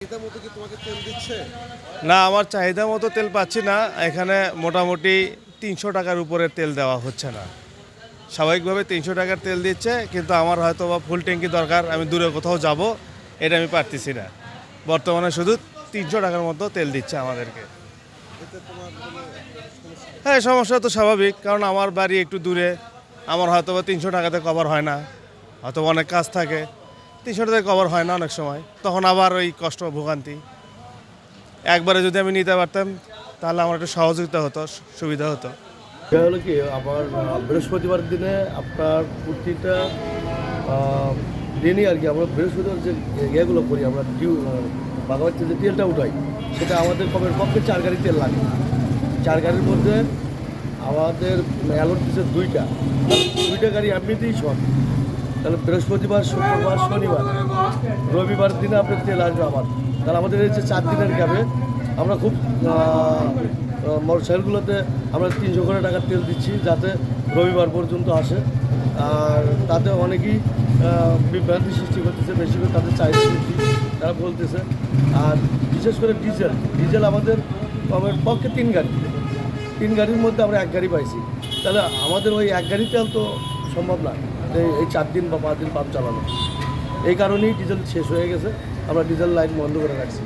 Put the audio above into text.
চাহিদা মতো কি তোমাকে তেল দিচ্ছে? না, আমার চাহিদা মতো তেল পাচ্ছি না। এখানে মোটামুটি ৩০০ টাকার উপরে তেল দেওয়া হচ্ছে না। স্বাভাবিকভাবে ৩০০ টাকার তেল দিচ্ছে, কিন্তু আমার হয়তো বা ফুল ট্যাঙ্কি দরকার, আমি দূরে কোথাও যাব, এটা আমি পারতেছি না। বর্তমানে শুধু ৩০০ টাকার মতো তেল দিচ্ছে আমাদেরকে। এতে তোমার কোনো সমস্যা? হ্যাঁ, সমস্যা তো স্বাভাবিক, কারণ আমার বাড়ি একটু দূরে। আমার হয়তো বা ৩০০ টাকাতে কভার হয় না, হয়তো অনেক কাজ থাকে, ৩০০ টাকাতে কভার হয় না অনেক সময়, তখন আবার ওই কষ্ট ভোগান্তি। একবারে যদি আমি নিতে পারতাম তাহলে আমার একটু সহযোগিতা হতো, সুবিধা হতো। এটা হলো কি আবার বৃহস্পতিবার দিনে আপনার প্রতিটা দিনই আর কি আমরা বৃহস্পতিবার যে ইয়েগুলো করি আমরা বাগাবাড়িতে যে তেলটা উঠাই সেটা আমাদের কমের পক্ষে 4 গাড়ি তেল লাগে। 4 গাড়ির মধ্যে আমাদের অ্যালোট দিচ্ছে দুইটা গাড়ি এমনিতেই শর্ট। তাহলে বৃহস্পতিবার, শুক্রবার, শনিবার, রবিবার দিনে আপনার তেল আসবে আমার। তাহলে আমাদের এই যে 4 দিনের গ্যাপে আমরা খুব মোটরসাইকেলগুলোতে আমরা 300 করে টাকার তেল দিচ্ছি যাতে রবিবার পর্যন্ত আসে। আর তাতে অনেকেই বিভ্রান্তি সৃষ্টি করতেছে, বেশি করে তাদের চাহিদা বৃদ্ধি তারা বলতেছে। আর বিশেষ করে ডিজেল আমাদের পক্ষে 3 গাড়ির মধ্যে আমরা 1 গাড়ি পাইছি। তাহলে আমাদের ওই 1 গাড়ি তেল তো সম্ভব না এই 4 দিন বা 5 দিন পাম্প চালানো। এই কারণেই ডিজেল শেষ হয়ে গেছে, আমরা ডিজেল লাইন বন্ধ করে রাখছি।